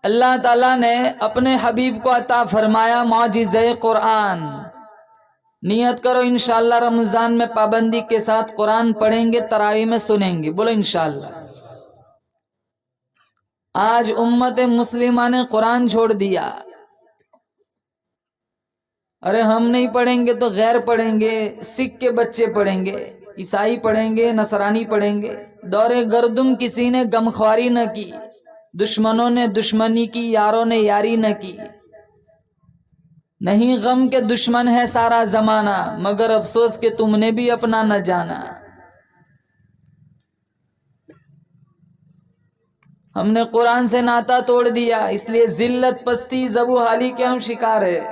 اللہ تعالیٰ نے اپنے حبیب کو عطا فرمایا معجزہ قرآن. نیت کرو انشاءاللہ رمضان میں پابندی کے ساتھ قرآن پڑھیں گے، تراویح میں سنیں گے. بولو انشاءاللہ. آج امت مسلمہ نے قرآن چھوڑ دیا. ارے ہم نہیں پڑھیں گے تو غیر پڑھیں گے، سکھ کے بچے پڑھیں گے، عیسائی پڑھیں گے، نصرانی پڑھیں گے. دور گردم کسی نے غمخواری نہ کی، دشمنوں نے دشمنی کی، یاروں نے یاری نہ کی. نہیں غم کے دشمن ہے سارا زمانہ، مگر افسوس کہ تم نے بھی اپنا نہ جانا. ہم نے قرآن سے ناتا توڑ دیا، اس لیے ذلت، پستی، ذبو حالی کے ہم شکار ہیں.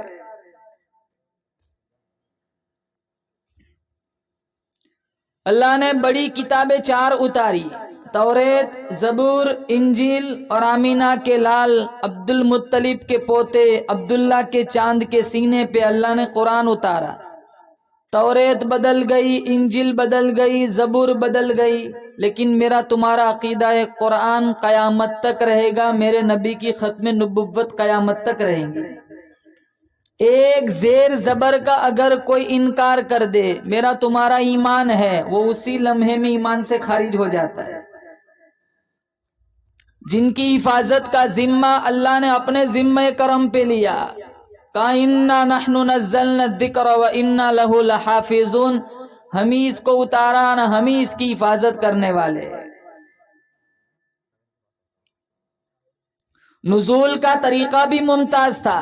اللہ نے بڑی کتابیں 4 اتاری: توریت، زبور، انجیل، اور آمینہ کے لال عبد المطلب کے پوتے عبداللہ کے چاند کے سینے پہ اللہ نے قرآن اتارا. توریت بدل گئی، انجیل بدل گئی، زبور بدل گئی، لیکن میرا تمہارا عقیدہ ہے قرآن قیامت تک رہے گا. میرے نبی کی ختم نبوت قیامت تک رہیں گی. ایک زیر زبر کا اگر کوئی انکار کر دے، میرا تمہارا ایمان ہے وہ اسی لمحے میں ایمان سے خارج ہو جاتا ہے. جن کی حفاظت کا ذمہ اللہ نے اپنے ذمہ کرم پہ لیا، کہا اِنَّا نَحْنُ نَزَّلْنَا الذِّكْرَ وَإِنَّا لَهُ لَحَافِظُونَ. ہم ہی اس کو اتارا، ہم ہی اس کی حفاظت کرنے والے. نزول کا طریقہ بھی ممتاز تھا.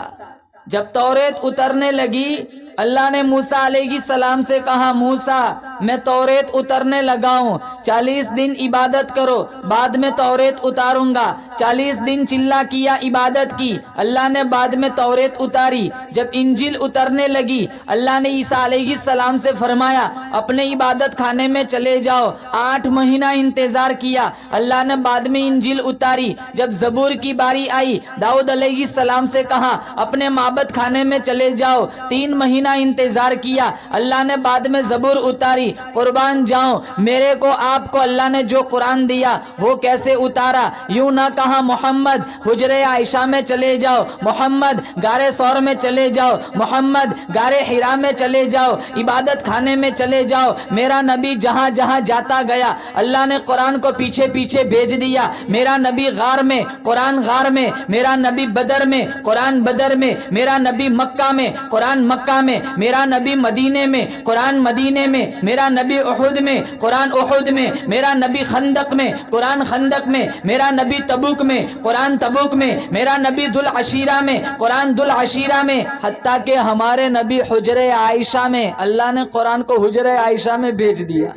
جب توریت اترنے لگی، اللہ نے موسیٰ علیہ السلام سے کہا موسیٰ میں توریت اترنے لگا ہوں، 40 دن عبادت کرو، بعد میں توریت اتاروں گا. 40 دن چلا کیا، عبادت کی، اللہ نے بعد میں توریت اتاری. جب انجیل اترنے لگی، اللہ نے عیسیٰ علیہ السلام سے فرمایا اپنے عبادت خانے میں چلے جاؤ. 8 مہینہ انتظار کیا، اللہ نے بعد میں انجیل اتاری. جب زبور کی باری آئی، داؤد علیہ السلام سے کہا اپنے معبد خانے میں چلے جاؤ. 3 مہینہ انتظار کیا، اللہ نے بعد میں زبور اتاری. قربان جاؤں، میرے کو آپ کو اللہ نے جو قرآن دیا وہ کیسے اتارا؟ یوں نہ کہا محمد حجرہ عائشہ میں چلے جاؤ، محمد غار ثور میں چلے جاؤ، محمد غار حرا میں چلے جاؤ، عبادت خانے میں چلے جاؤ. میرا نبی جہاں جہاں جاتا گیا اللہ نے قرآن کو پیچھے پیچھے بھیج دیا. میرا نبی غار میں، قرآن غار میں، میرا نبی بدر میں، قرآن بدر میں، میرا نبی مکہ میں، قرآن مکہ میں، میرا نبی مدینے میں، قرآن مدینے میں، میرا نبی احد میں، قرآن احد میں، میرا نبی خندق میں، قرآن خندق میں، میرا نبی تبوک میں، قرآن تبوک میں، میرا نبی ذو العشیرہ میں، قرآن ذو العشیرہ میں، حتیٰ کہ ہمارے نبی حجرہ عائشہ میں اللہ نے قرآن کو حجرہ عائشہ میں بھیج دیا.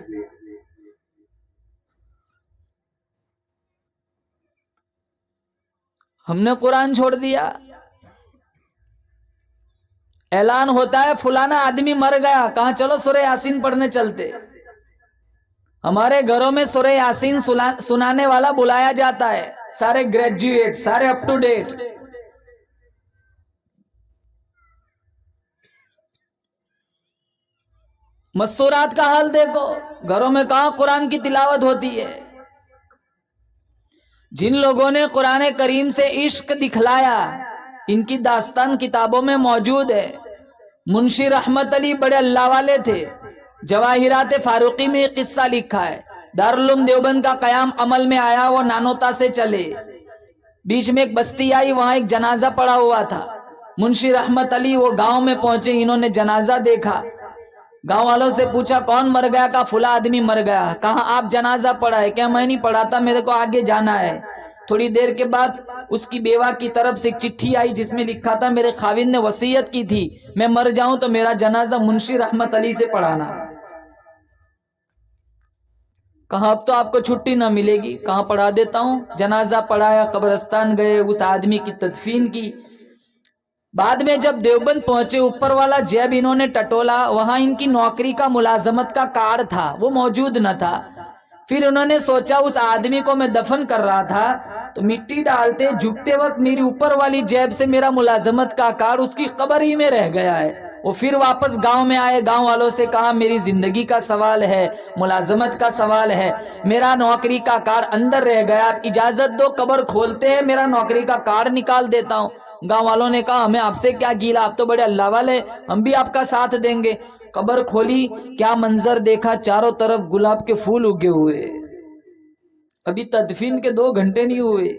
ہم نے قرآن چھوڑ دیا. اعلان ہوتا ہے فلانا آدمی مر گیا، کہاں چلو سورہ یاسین پڑھنے چلتے. ہمارے گھروں میں سورہ یاسین سنانے والا بلایا جاتا ہے، سارے گریجویٹ، سارے اپ ٹو ڈیٹ. مستورات کا حال دیکھو، گھروں میں کہاں قرآن کی تلاوت ہوتی ہے. جن لوگوں نے قرآن کریم سے عشق دکھلایا ان کی داستان کتابوں میں موجود ہے. منشی رحمت علی بڑے اللہ والے تھے، جواہرات فاروقی میں ایک قصہ لکھا ہے. دارالعلوم دیوبند کا قیام عمل میں آیا، وہ نانوتا سے چلے، بیچ میں ایک بستی آئی، وہاں ایک جنازہ پڑا ہوا تھا. منشی رحمت علی وہ گاؤں میں پہنچے، انہوں نے جنازہ دیکھا، گاؤں والوں سے پوچھا کون مر گیا؟ کہا فلاں آدمی مر گیا. کہا آپ جنازہ پڑھا ہے؟ کیا میں نہیں پڑھا تھا، میرے کو آگے جانا ہے. تھوڑی دیر کے بعد اس کی بیوہ کی طرف سے ایک چٹھی آئی جس میں لکھا تھا میرے خاوند نے وصیت کی تھی میں مر جاؤں تو میرا جنازہ منشی رحمت علی سے پڑھانا. کہا اب تو آپ کو چھٹی نہ ملے گی. کہاں پڑھا دیتا ہوں. جنازہ پڑھایا، قبرستان گئے، اس آدمی کی تدفین کی. بعد میں جب دیوبند پہنچے، اوپر والا جیب انہوں نے ٹٹولا، وہاں ان کی نوکری کا ملازمت کا کارڈ تھا، وہ موجود نہ تھا. پھر انہوں نے سوچا اس آدمی کو میں دفن کر رہا تھا تو مٹی ڈالتے جھکتے وقت میری اوپر والی جیب سے میرا ملازمت کا کارڈ اس کی قبر ہی میں رہ گیا ہے. وہ پھر واپس گاؤں میں آئے، گاؤں والوں سے کہا میری زندگی کا سوال ہے، ملازمت کا سوال ہے، میرا نوکری کا کارڈ اندر رہ گیا، آپ اجازت دو قبر کھولتے ہیں، میرا نوکری کا کارڈ نکال دیتا ہوں۔ گاؤں والوں نے کہا ہمیں آپ سے کیا گیلا، آپ تو بڑے اللہ والے، ہم بھی آپ کا ساتھ دیں گے۔ قبر کھولی، کیا منظر دیکھا، چاروں طرف گلاب کے پھول اگے ہوئے، ابھی تدفین کے 2 گھنٹے نہیں ہوئے۔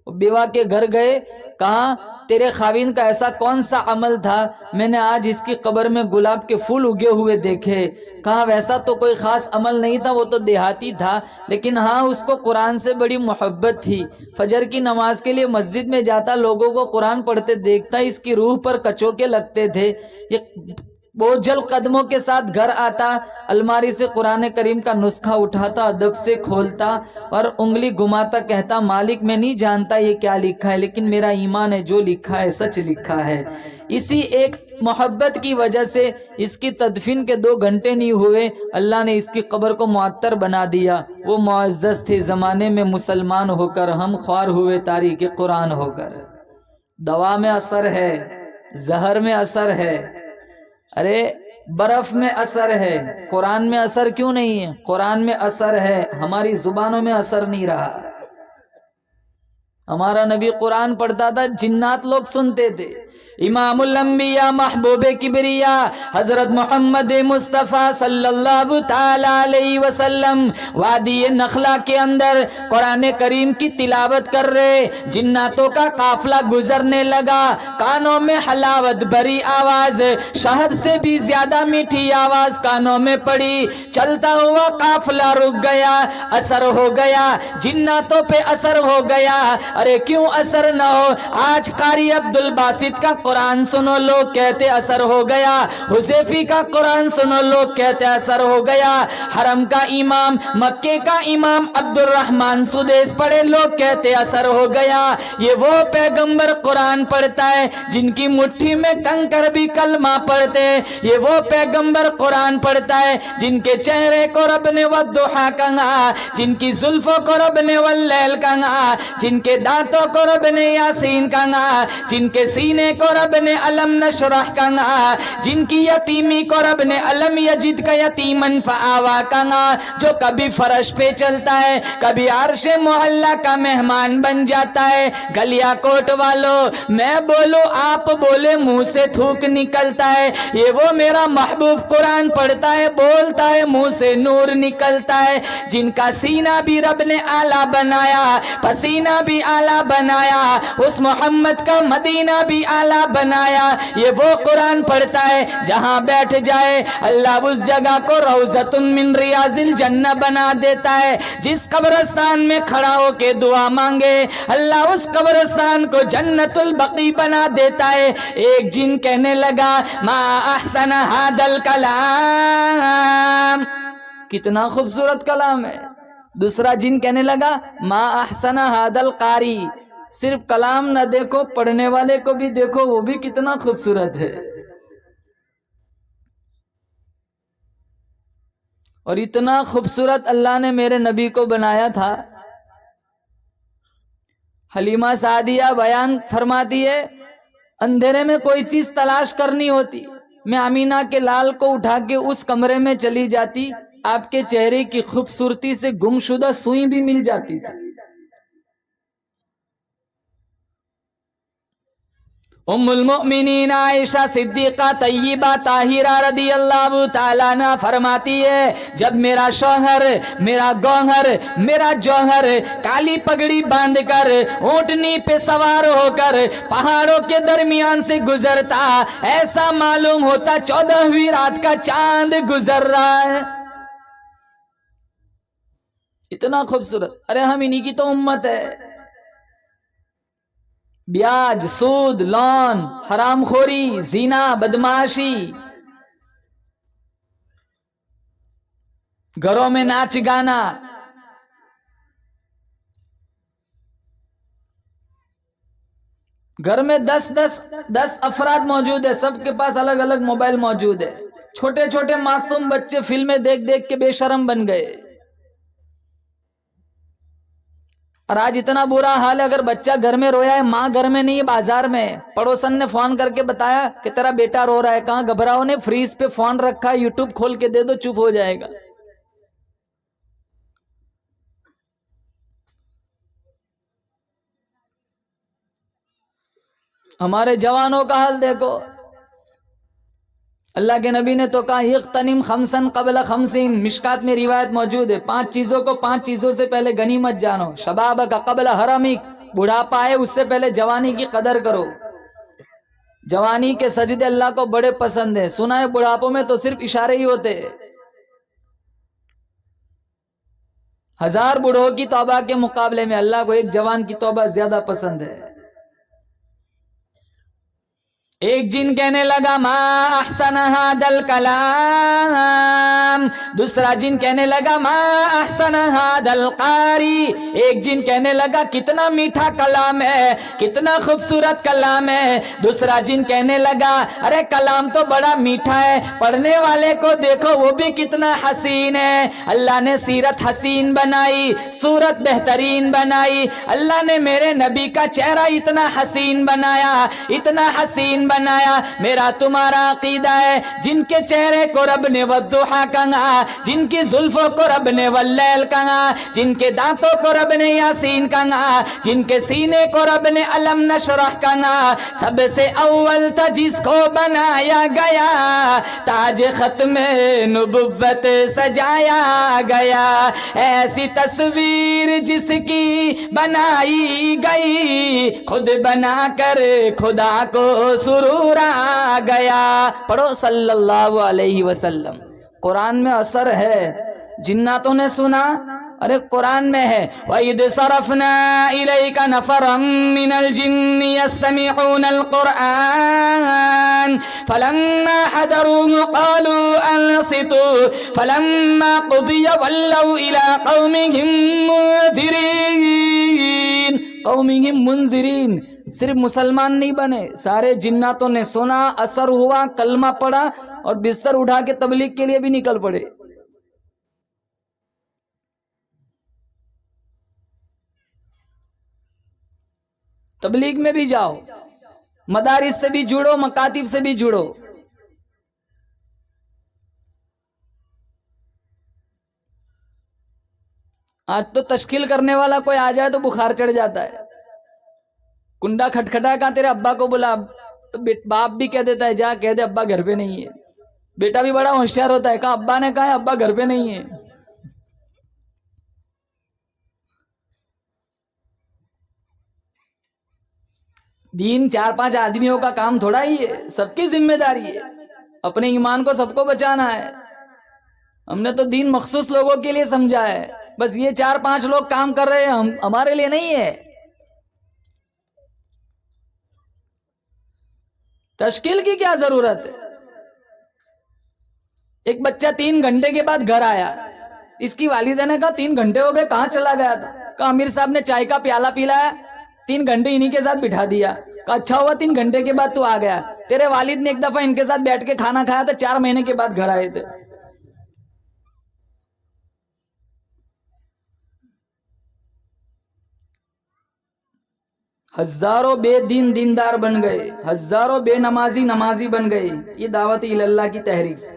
بیوہ کے گھر گئے، کہا تیرے خاوند کا ایسا کون سا عمل تھا، میں نے آج اس کی قبر میں گلاب کے پھول اگے ہوئے دیکھے۔ کہا ویسا تو کوئی خاص عمل نہیں تھا، وہ تو دیہاتی تھا، لیکن ہاں اس کو قرآن سے بڑی محبت تھی، فجر کی نماز کے لیے مسجد میں جاتا، لوگوں کو قرآن پڑھتے دیکھتا، اس کی روح پر کچوکے لگتے تھے، یہ بوجھل قدموں کے ساتھ گھر آتا، الماری سے قرآن کریم کا نسخہ اٹھاتا، ادب سے کھولتا اور انگلی گھماتا، کہتا مالک میں نہیں جانتا یہ کیا لکھا ہے، لیکن میرا ایمان ہے جو لکھا ہے سچ لکھا ہے۔ اسی ایک محبت کی وجہ سے اس کی تدفین کے 2 گھنٹے نہیں ہوئے، اللہ نے اس کی قبر کو معطر بنا دیا۔ وہ معزز تھے زمانے میں مسلمان ہو کر، ہم خوار ہوئے تاریخ قرآن ہو کر۔ دوا میں اثر ہے، زہر میں اثر ہے، ارے برف میں اثر ہے، قرآن میں اثر کیوں نہیں ہے؟ قرآن میں اثر ہے، ہماری زبانوں میں اثر نہیں رہا۔ ہمارا نبی قرآن پڑھتا تھا، جنات لوگ سنتے تھے۔ امام الانبیاء محبوب کبریا حضرت محمد مصطفیٰ صلی اللہ تعالی علیہ وسلم وادی نخلا کے اندر قرآن کریم کی تلاوت کر رہے، جناتوں کا قافلہ گزرنے لگا، کانوں میں حلاوت بھری آواز، شہد سے بھی زیادہ میٹھی آواز کانوں میں پڑی، چلتا ہوا قافلہ رک گیا، اثر ہو گیا، جناتوں پہ اثر ہو گیا۔ ارے کیوں اثر نہ ہو؟ آج قاری عبد الباسط کا قرآن سنو، لوگ کہتے اثر ہو گیا، حذیفی کا قرآن سنو، لوگ کہتے اثر ہو گیا، حرم کا امام، مکے کا امام عبد الرحمن سدیس پڑھے، لوگ کہتے اثر ہو گیا۔ یہ وہ پیغمبر قرآن پڑھتا ہے جن کی مٹھی میں کنکر بھی کلمہ پڑھتے، یہ وہ پیغمبر قرآن پڑھتا ہے جن کے چہرے کو رب نے والضحیٰ کہا، جن کی زلفوں کو رب نے واللیل کہا، جن کے دانتوں کو رب نے یاسین کہا، جن کے سینے کو رب نے علم نشرح کہا، جن کی یتیمی کو رب نے علم یجد کا یتیمن فآوا کہا، جو کبھی فرش پہ چلتا ہے، کبھی عرش معلیٰ کا مہمان بن جاتا ہے۔ گلیا کوٹ والوں، میں بولوں آپ بولے، منہ سے تھوک نکلتا ہے، یہ وہ میرا محبوب قرآن پڑھتا ہے، بولتا ہے منہ سے نور نکلتا ہے، جن کا سینہ بھی رب نے اعلیٰ بنایا، پسینہ بھی اعلیٰ بنایا، اس محمد کا مدینہ بھی اعلیٰ بنایا، یہ وہ قرآن پڑھتا ہے جہاں بیٹھ جائے اللہ اس جگہ کو روضۃ من ریاض الجنہ بنا دیتا ہے، جس قبرستان میں کھڑا ہو کے دعا مانگے اللہ اس قبرستان کو جنت البقیع بنا دیتا ہے۔ ایک جن کہنے لگا ما احسن ھذا الکلام، کتنا خوبصورت کلام ہے۔ دوسرا جن کہنے لگا ما احسن ھذا القاری، صرف کلام نہ دیکھو، پڑھنے والے کو بھی دیکھو، وہ بھی کتنا خوبصورت ہے۔ اور اتنا خوبصورت اللہ نے میرے نبی کو بنایا تھا۔ حلیمہ سعدیہ بیان فرماتی ہے، اندھیرے میں کوئی چیز تلاش کرنی ہوتی، میں آمینہ کے لال کو اٹھا کے اس کمرے میں چلی جاتی، آپ کے چہرے کی خوبصورتی سے گمشدہ سوئی بھی مل جاتی تھی۔ ام المؤمنین عائشہ صدیقہ طیبہ طاہرہ رضی اللہ تعالیٰ عنہ فرماتی ہے، جب میرا شوہر، میرا گوہر، میرا جوہر کالی پگڑی باندھ کر اونٹنی پہ سوار ہو کر پہاڑوں کے درمیان سے گزرتا، ایسا معلوم ہوتا 14ویں رات کا چاند گزر رہا ہے۔ اتنا خوبصورت، ارے ہم انہی کی تو امت ہے۔ بیاج، سود، لون، حرام خوری، زنا، بدمعاشی، گھروں میں ناچ گانا، گھر میں 10 افراد موجود ہے، سب کے پاس الگ الگ موبائل موجود ہے، چھوٹے چھوٹے معصوم بچے فلمیں دیکھ دیکھ کے بے شرم بن گئے۔ اور آج اتنا برا حال ہے، اگر بچہ گھر میں رویا ہے، ماں گھر میں نہیں ہے، بازار میں، پڑوسن نے فون کر کے بتایا کہ تیرا بیٹا رو رہا ہے، کہاں گھبراؤ نے فریز پہ فون رکھا، یوٹیوب کھول کے دے دو، چپ ہو جائے گا۔ ہمارے جوانوں کا حال دیکھو، اللہ کے نبی نے تو کہا اغتنم خمسن قبل خمسین، مشکات میں روایت موجود ہے، 5 چیزوں کو 5 چیزوں سے پہلے غنیمت جانو، شبابک قبل حرمک، بڑھاپا ہے اس سے پہلے جوانی کی قدر کرو۔ جوانی کے سجدے اللہ کو بڑے پسند ہیں، سنا ہے بڑھاپوں میں تو صرف اشارے ہی ہوتے ہیں، 1000 بوڑھوں کی توبہ کے مقابلے میں اللہ کو ایک جوان کی توبہ زیادہ پسند ہے۔ ایک جن کہنے لگا ما احسن هذا الکلام، دوسرا جن کہنے لگا ما احسن هذا القاری، ایک جن کہنے لگا کتنا میٹھا کلام ہے، کتنا خوبصورت کلام ہے، دوسرا جن کہنے لگا ارے کلام تو بڑا میٹھا ہے، پڑھنے والے کو دیکھو وہ بھی کتنا حسین ہے۔ اللہ نے سیرت حسین بنائی، صورت بہترین بنائی، اللہ نے میرے نبی کا چہرہ اتنا حسین بنایا، اتنا حسین بنایا۔ میرا تمہارا عقیدہ ہے جن کے چہرے کو رب نے والضحا کہا، جن کی زلفوں کو رب نے واللیل کہا، جن کے دانتوں کو رب نے یاسین کہا، جن کے سینے کو رب نے علم نشرح کہا، سب سے اول تھا جس کو بنایا گیا، تاج ختم نبوت سجایا گیا، ایسی تصویر جس کی بنائی گئی، خود بنا کر خدا کو سرور آ گیا۔ پڑھو صلی اللہ علیہ وسلم۔ قرآن میں اثر ہے، جناتوں نے سنا، ارے قرآن میں ہے وَإِذْ صَرَفْنَا إِلَيْكَ نَفَرًا مِّنَ الْجِنِّ يَسْتَمِعُونَ الْقُرْآنَ فَلَمَّا حَضَرُوهُ قَالُوا أَنصِتُوا فَلَمَّا قُضِيَ وَلَّوْا إِلَىٰ قَوْمِهِم مُنذِرِينَ، قومہم منذرین، صرف مسلمان نہیں بنے، سارے جناتوں نے سنا، اثر ہوا، کلمہ پڑھا اور بستر اٹھا کے تبلیغ کے لیے بھی نکل پڑے۔ تبلیغ میں بھی جاؤ، مدارس سے بھی جڑو، مکاتب سے بھی جڑو۔ آج تو تشکیل کرنے والا کوئی آ جائے تو بخار چڑھ جاتا ہے، کنڈا کھٹکھٹا کہا تیرے ابا کو بلا، تو باپ بھی کہہ دیتا ہے جا کہہ دے ابا گھر پہ نہیں ہے، بیٹا بھی بڑا ہوشیار ہوتا ہے، کہا ابا نے کہا ہے ابا گھر پہ نہیں ہے۔ دین 4-5 آدمیوں کا کام تھوڑا ہی ہے، سب کی ذمہ داری ہے، اپنے ایمان کو سب کو بچانا ہے۔ ہم نے تو دین مخصوص لوگوں کے لیے سمجھا ہے، بس یہ 4-5 لوگ کام کر رہے ہیں، ہمارے لیے نہیں ہے۔ تشکیل کی کیا ضرورت ہے؟ ایک بچہ 3 گھنٹے کے بعد گھر آیا، اس کی والدہ نے کہا 3 گھنٹے ہو گئے کہاں چلا گیا تھا؟ کہا امیر صاحب نے چائے کا پیالہ پلایا، 3 گھنٹے انہی کے ساتھ بٹھا دیا۔ کہا اچھا ہوا 3 گھنٹے کے بعد تو آ گیا، تیرے والد نے ایک دفعہ ان کے ساتھ بیٹھ کے کھانا کھایا تھا، 4 مہینے کے بعد گھر آئے تھے۔ ہزاروں بے دین دیندار بن گئے، ہزاروں بے نمازی نمازی بن گئے، یہ دعوت اللہ کی تحریک سے۔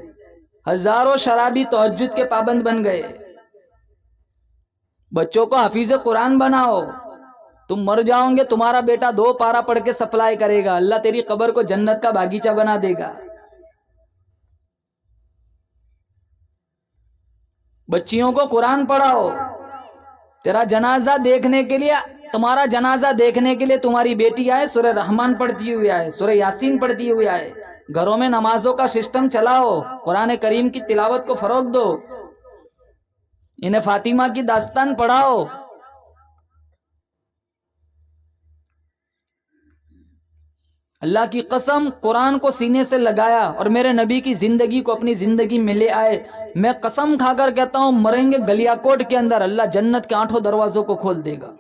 ہزاروں شرابی تہجد کے پابند بن گئے۔ بچوں کو حفیظ قرآن بناؤ، تم مر جاؤ گے تمہارا بیٹا 2 پارا پڑھ کے سپلائی کرے گا، اللہ تیری قبر کو جنت کا باغیچہ بنا دے گا۔ بچیوں کو قرآن پڑھاؤ، تیرا جنازہ دیکھنے کے لیے، تمہارا جنازہ دیکھنے کے لیے تمہاری بیٹی آئے، سورہ رحمان پڑھتی ہوئی آئے، سورہ یاسین پڑھتی ہوئی آئے، گھروں میں نمازوں کا سسٹم چلاؤ، قرآن کریم کی تلاوت کو فروغ دو، انہیں فاطمہ کی داستان پڑھاؤ۔ اللہ کی قسم قرآن کو سینے سے لگایا اور میرے نبی کی زندگی کو اپنی زندگی میں لے آئے، میں قسم کھا کر کہتا ہوں مریں گے گلیا کوٹ کے اندر، اللہ جنت کے 8 دروازوں کو کھول دے گا۔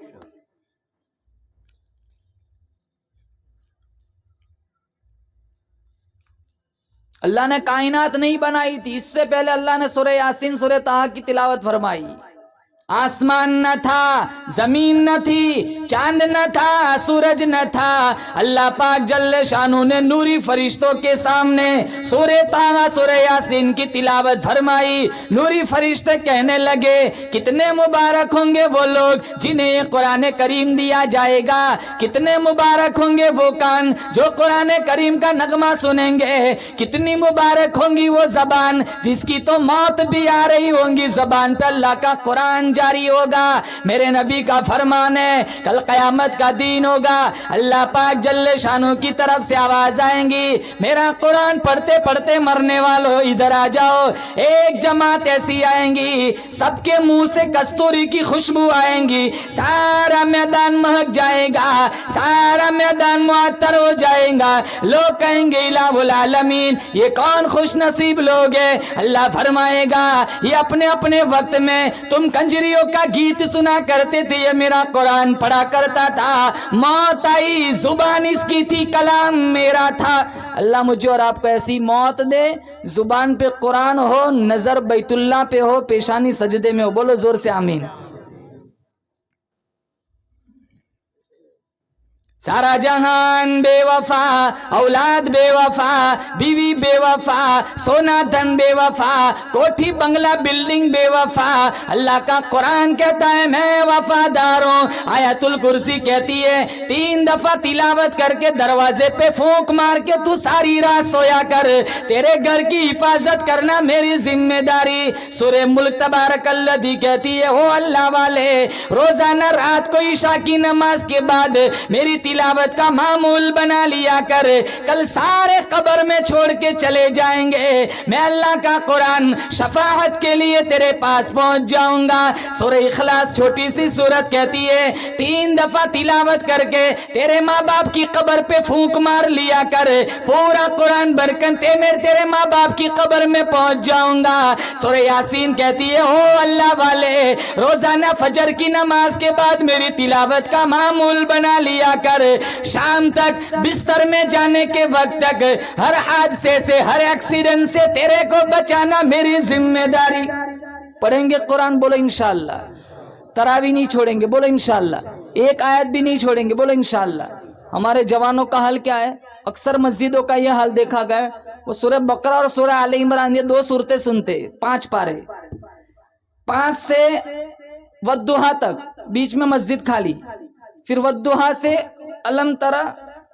اللہ نے کائنات نہیں بنائی تھی، اس سے پہلے اللہ نے سورہ یاسین سورہ طٰہٰ کی تلاوت فرمائی، آسمان نہ تھا، زمین نہ تھی، چاند نہ تھا، سورج نہ تھا، اللہ پاک جل شانو نے نوری فرشتوں کے سامنے سورہ طٰہٰ سورہ یاسین کی تلاوت فرمائی۔ نوری فرشتے کہنے لگے کتنے مبارک ہوں گے وہ لوگ جنہیں یہ قرآن کریم دیا جائے گا، کتنے مبارک ہوں گے وہ کان جو قرآن کریم کا نغمہ سنیں گے، کتنی مبارک ہوں گی وہ زبان جس کی تو موت بھی آ رہی ہوں گی، زبان پہ اللہ کا قرآن جاری ہوگا۔ میرے نبی کا فرمان ہے کل قیامت کا دین ہوگا، اللہ پاک جل شانو کی طرف سے آواز آئیں گی میرا قرآن پڑھتے پڑھتے مرنے والوں ادھر آ جاؤ۔ ایک جماعت ایسی آئیں گی سب کے منہ سے کستوری کی خوشبو آئیں گی، سارا میدان مہک جائے گا، سارا میدان معطر ہو جائے گا، لوگ کہیں گے الہ العالمین یہ کون خوش نصیب لوگ ہیں؟ اللہ فرمائے گا یہ اپنے اپنے وقت میں تم کنجریوں کا گیت سنا کرتے تھے، یہ میرا قرآن پڑھا کرتا تھا، موت آئی زبان اس کی تھی کلام میرا تھا۔ اللہ مجھے اور آپ کو ایسی موت دے زبان پہ قرآن ہو، نظر بیت اللہ پہ ہو، پیشانی سجدے میں ہو، بولو زور سے آمین۔ سارا جہان بے وفا، اولاد بے وفا، بیوی بے وفا، سونا دھن بے وفا، کوٹھی بنگلہ بلڈنگ بے وفا، اللہ کا قرآن کہتا ہے میں وفادار ہوں۔ آیت الکرسی کہتی ہے 3 دفعہ تلاوت کر کے دروازے پہ پھونک مار کے تو ساری رات سویا کر، تیرے گھر کی حفاظت کرنا میری ذمہ داری۔ سورہ ملک تبارک الذی کہتی ہے او اللہ والے روزانہ رات کو عشاء کی نماز کے بعد میری تلاوت کا معمول بنا لیا کر، کل سارے قبر میں چھوڑ کے چلے جائیں گے، میں اللہ کا قرآن شفاعت کے لیے تیرے پاس پہنچ جاؤں گا۔ سورہ اخلاص چھوٹی سی سورت کہتی ہے 3 دفعہ تلاوت کر کے تیرے ماں باپ کی قبر پہ پھونک مار لیا کر، پورا قرآن برکتے میں تیرے ماں باپ کی قبر میں پہنچ جاؤں گا۔ سورہ یاسین کہتی ہے او اللہ والے روزانہ فجر کی نماز کے بعد میری تلاوت کا معمول بنا لیا کر، شام تک بستر میں جانے کے وقت تک ہر حادثے سے ہر ایکسیڈنٹ سے تیرے کو بچانا میری ذمہ داری۔ پڑھیں گے قرآن بولو انشاءاللہ، تراویح نہیں چھوڑیں گے بولو انشاءاللہ، ایک آیت بھی نہیں چھوڑیں گے بولو انشاءاللہ۔ ہمارے جوانوں کا حال کیا ہے؟ اکثر مسجدوں کا یہ حال دیکھا گیا، وہ سورہ بقرہ اور سورہ آل عمران یہ 2 سورتیں سنتے، 5 پارے، 5 سے والضحیٰ تک بیچ میں مسجد خالی، پھر والضحیٰ سے علم ترا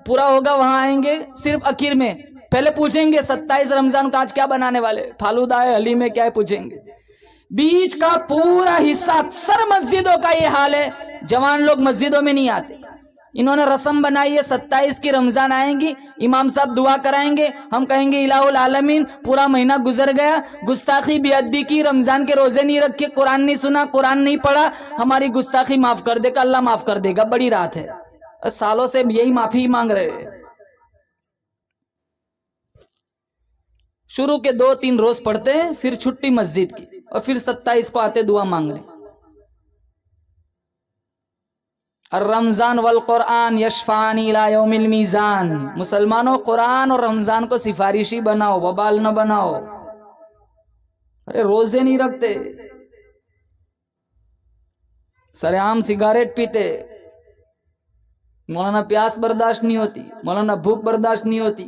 پورا ہوگا وہاں آئیں گے، صرف اخیر میں پہلے پوچھیں گے 27 رمضان کا آج کیا بنانے والے، فالودہ ہے حلیم ہے کیا ہے پوچھیں گے۔ بیچ کا پورا حصہ اکثر مسجدوں کا یہ حال ہے، جوان لوگ مسجدوں میں نہیں آتے۔ انہوں نے رسم بنائی ہے 27 کی رمضان آئیں گی، امام صاحب دعا کرائیں گے، ہم کہیں گے الہ العالمین پورا مہینہ گزر گیا، گستاخی بے ادبی کی، رمضان کے روزے نہیں رکھے، قرآن نہیں سنا، قرآن نہیں پڑھا، ہماری گستاخی معاف کر دے گا، اللہ معاف کر دے گا، بڑی رات ہے۔ سالوں سے یہی معافی مانگ رہے ہیں۔ شروع کے 2-3 روز پڑھتے ہیں، پھر چھٹی مسجد کی، اور پھر 27 کو آتے دعا مانگ رہے ہیں۔ الرمضان والقرآن یشفعان الی یوم المیزان، مسلمانوں قرآن اور رمضان کو سفارشی بناؤ، وبال نہ بناؤ۔ ارے روزے نہیں رکھتے، سرعام سگریٹ پیتے، مولانا پیاس برداشت نہیں ہوتی، مولانا بھوک برداشت نہیں ہوتی،